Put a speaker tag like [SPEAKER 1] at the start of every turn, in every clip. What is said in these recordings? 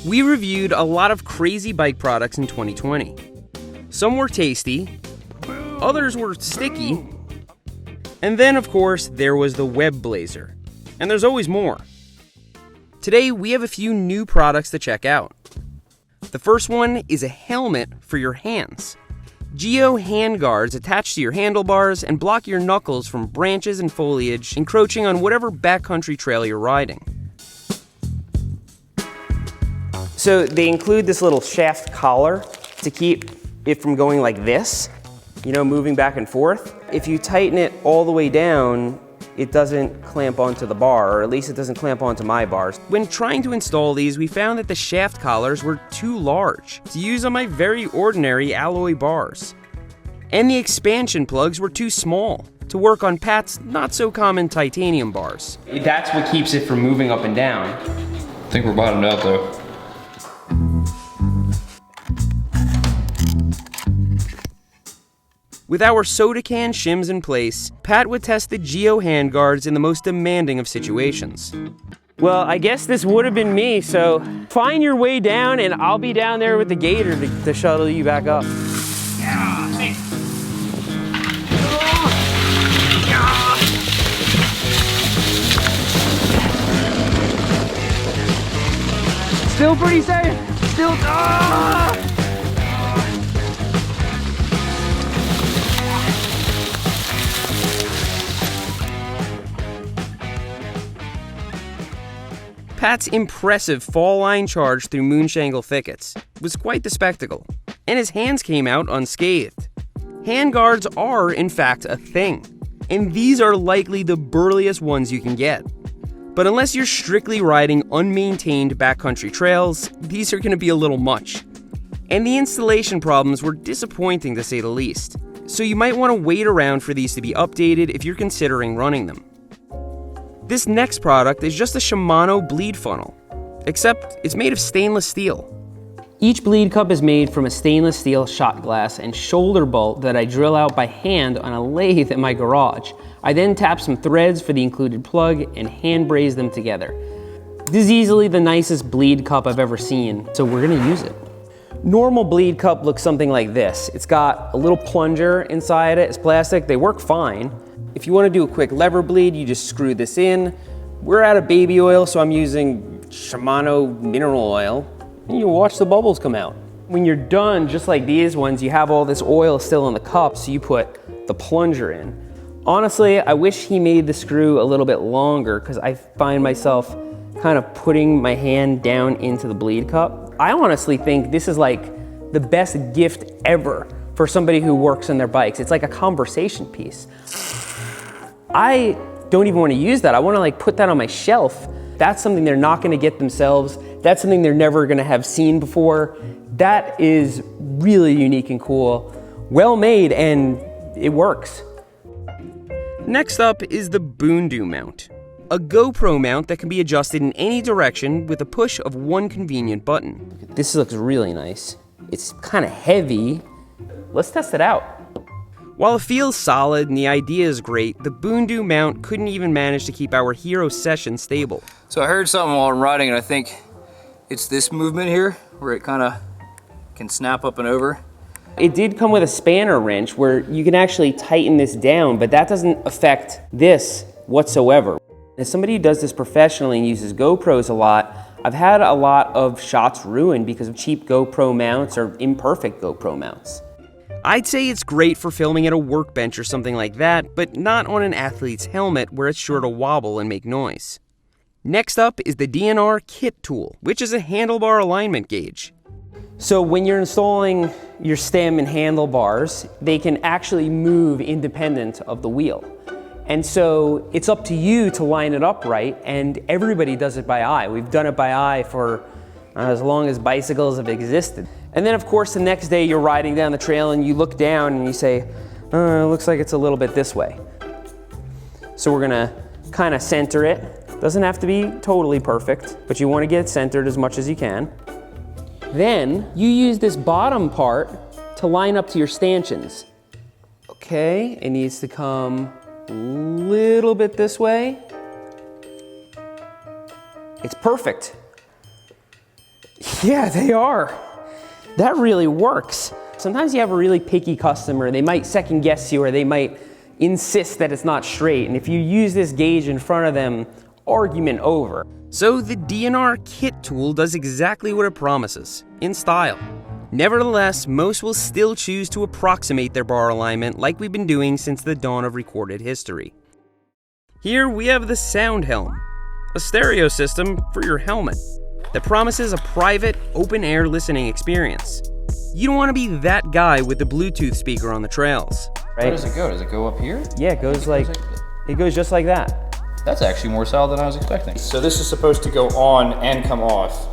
[SPEAKER 1] We reviewed a lot of crazy bike products in 2020. Some were tasty, others were sticky, and then of course there was the Web Blazer. And there's always more. Today we have a few new products to check out. The first one is a helmet for your hands. Geo Handguards attach to your handlebars and block your knuckles from branches and foliage encroaching on whatever backcountry trail you're riding. So they include this little shaft collar to keep it from going like this, moving back and forth. If you tighten it all the way down, it doesn't clamp onto the bar, or at least it doesn't clamp onto my bars. When trying to install these, we found that the shaft collars were too large to use on my very ordinary alloy bars. And the expansion plugs were too small to work on Pat's not so common titanium bars. That's what keeps it from moving up and down.
[SPEAKER 2] I think we're bottomed out though.
[SPEAKER 1] With our soda can shims in place, Pat would test the Geo Handguards in the most demanding of situations. Well, I guess this would have been me, so find your way down and I'll be down there with the gator to shuttle you back up. Still pretty safe. Still. Pat's impressive fall line charge through moonshangle thickets was quite the spectacle, and his hands came out unscathed. Handguards are, in fact, a thing, and these are likely the burliest ones you can get. But unless you're strictly riding unmaintained backcountry trails, these are going to be a little much. And the installation problems were disappointing to say the least, so you might want to wait around for these to be updated if you're considering running them. This next product is just a Shimano bleed funnel, except it's made of stainless steel. Each bleed cup is made from a stainless steel shot glass and shoulder bolt that I drill out by hand on a lathe in my garage. I then tap some threads for the included plug and hand braze them together. This is easily the nicest bleed cup I've ever seen, so we're gonna use it. Normal bleed cup looks something like this. It's got a little plunger inside it, it's plastic, they work fine. If you want to do a quick lever bleed, you just screw this in. We're out of baby oil, so I'm using Shimano mineral oil. And you watch the bubbles come out. When you're done, just like these ones, you have all this oil still in the cup, so you put the plunger in. Honestly, I wish he made the screw a little bit longer because I find myself kind of putting my hand down into the bleed cup. I honestly think this is like the best gift ever for somebody who works on their bikes. It's like a conversation piece. I don't even want to use that. I want to put that on my shelf. That's something they're not going to get themselves. That's something they're never going to have seen before. That is really unique and cool. Well made, and it works. Next up is the Boondoo mount. A GoPro mount that can be adjusted in any direction with a push of one convenient button. This looks really nice. It's kind of heavy. Let's test it out. While it feels solid and the idea is great, the Boondoo mount couldn't even manage to keep our Hero session stable.
[SPEAKER 2] So I heard something while I'm riding, and I think it's this movement here where it kind of can snap up and over.
[SPEAKER 1] It did come with a spanner wrench where you can actually tighten this down, but that doesn't affect this whatsoever. As somebody who does this professionally and uses GoPros a lot, I've had a lot of shots ruined because of cheap GoPro mounts or imperfect GoPro mounts. I'd say it's great for filming at a workbench or something like that, but not on an athlete's helmet where it's sure to wobble and make noise. Next up is the DNR Kit tool, which is a handlebar alignment gauge. So when you're installing your stem and handlebars, they can actually move independent of the wheel. And so it's up to you to line it up right, and everybody does it by eye. We've done it by eye for as long as bicycles have existed. And then of course the next day you're riding down the trail and you look down and you say, it looks like it's a little bit this way. So we're gonna kind of center it. Doesn't have to be totally perfect, but you want to get it centered as much as you can. Then you use this bottom part to line up to your stanchions. Okay, it needs to come a little bit this way. It's perfect. Yeah, they are. That really works. Sometimes you have a really picky customer, they might second guess you or they might insist that it's not straight. And if you use this gauge in front of them, argument over. So the DNR kit tool does exactly what it promises, in style. Nevertheless, most will still choose to approximate their bar alignment like we've been doing since the dawn of recorded history. Here we have the Sound Helm, a stereo system for your helmet that promises a private, open-air listening experience. You don't want to be that guy with the Bluetooth speaker on the trails, right?
[SPEAKER 2] Where does it go? Does it go up here?
[SPEAKER 1] Yeah, it goes just like that.
[SPEAKER 2] That's actually more solid than I was expecting. So this is supposed to go on and come off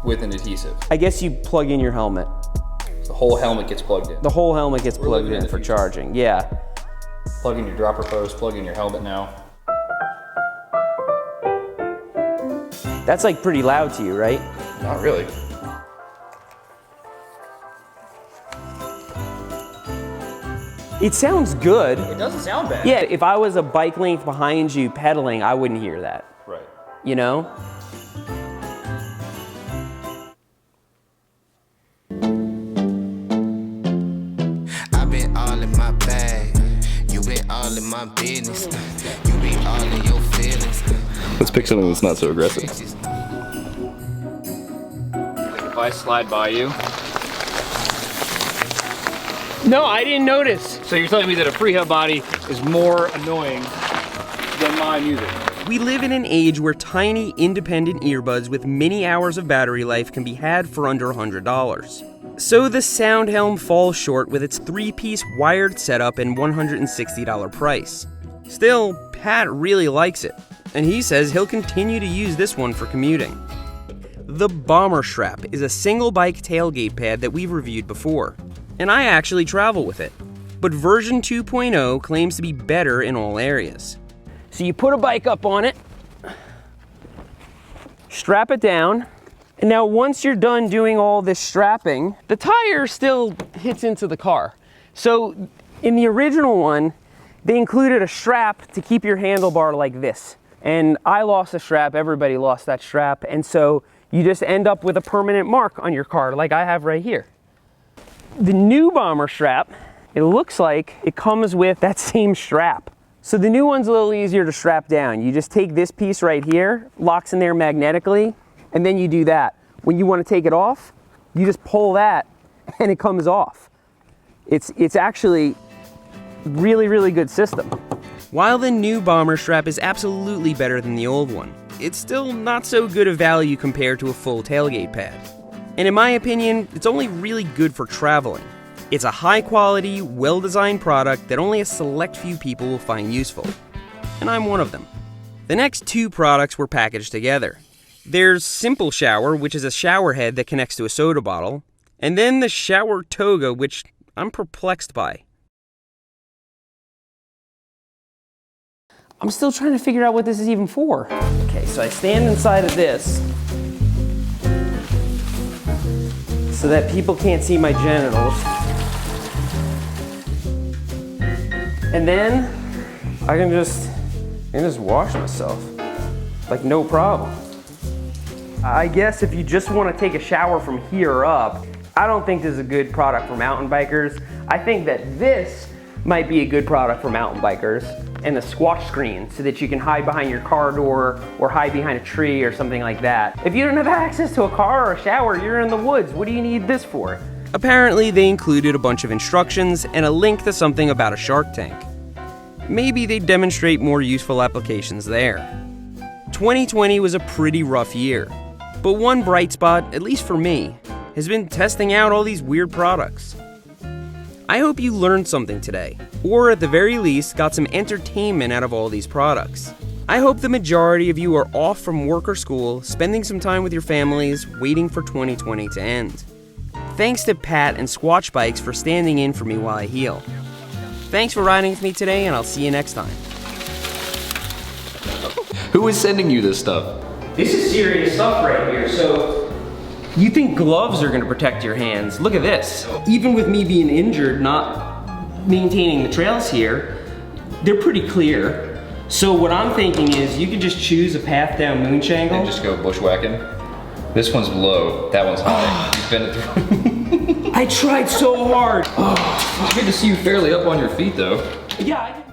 [SPEAKER 2] with an adhesive.
[SPEAKER 1] I guess you plug in your helmet.
[SPEAKER 2] The whole helmet gets plugged in.
[SPEAKER 1] The whole helmet gets plugged in for charging, yeah.
[SPEAKER 2] Plug in your dropper post, plug in your helmet now.
[SPEAKER 1] That's like pretty loud to you, right?
[SPEAKER 2] Not really.
[SPEAKER 1] It sounds good.
[SPEAKER 2] It doesn't sound bad.
[SPEAKER 1] Yeah, if I was a bike length behind you pedaling, I wouldn't hear that.
[SPEAKER 2] Right.
[SPEAKER 1] You know?
[SPEAKER 3] I've been all in my bag. You been all in my business. You be all in your feelings.
[SPEAKER 4] Let's pick something that's not so aggressive.
[SPEAKER 2] If I slide by you.
[SPEAKER 1] No, I didn't notice.
[SPEAKER 2] So you're telling me that a freeheld body is more annoying than my music?
[SPEAKER 1] We live in an age where tiny, independent earbuds with many hours of battery life can be had for under $100. So the Sound Helm falls short with its 3-piece wired setup and $160 price. Still, Pat really likes it, and he says he'll continue to use this one for commuting. The Bomber Strap is a single bike tailgate pad that we've reviewed before, and I actually travel with it. But version 2.0 claims to be better in all areas. So you put a bike up on it, strap it down, and now once you're done doing all this strapping, the tire still hits into the car. So in the original one, they included a strap to keep your handlebar like this. And I lost a strap, everybody lost that strap, and so you just end up with a permanent mark on your car like I have right here. The new Bomber Strap, it looks like it comes with that same strap. So the new one's a little easier to strap down. You just take this piece right here, locks in there magnetically, and then you do that. When you want to take it off, you just pull that and it comes off. It's actually really, really good system. While the new Bomber Strap is absolutely better than the old one, it's still not so good a value compared to a full tailgate pad. And in my opinion, it's only really good for traveling. It's a high-quality, well-designed product that only a select few people will find useful. And I'm one of them. The next two products were packaged together. There's Simple Shower, which is a shower head that connects to a soda bottle, and then the Shower Toga, which I'm perplexed by. I'm still trying to figure out what this is even for. Okay, so I stand inside of this so that people can't see my genitals. And then I can just wash myself, like no problem. I guess if you just want to take a shower from here up, I don't think this is a good product for mountain bikers. I think that this might be a good product for mountain bikers, and the squash screen so that you can hide behind your car door or hide behind a tree or something like that. If you don't have access to a car or a shower, you're in the woods, what do you need this for? Apparently they included a bunch of instructions and a link to something about a shark tank. Maybe they'd demonstrate more useful applications there. 2020 was a pretty rough year, but one bright spot, at least for me, has been testing out all these weird products. I hope you learned something today, or at the very least got some entertainment out of all these products. I hope the majority of you are off from work or school, spending some time with your families, waiting for 2020 to end. Thanks to Pat and Squatch Bikes for standing in for me while I heal. Thanks for riding with me today, and I'll see you next time.
[SPEAKER 4] Who is sending you this stuff?
[SPEAKER 1] This is serious stuff right here, so you think gloves are gonna protect your hands. Look at this. Even with me being injured, not maintaining the trails here, they're pretty clear. So what I'm thinking is you could just choose a path down Moonshangle.
[SPEAKER 2] And just go bushwhacking. This one's low, that one's high. You bend it through.
[SPEAKER 1] I tried so hard.
[SPEAKER 2] It's good to see you fairly up on your feet though.
[SPEAKER 1] Yeah.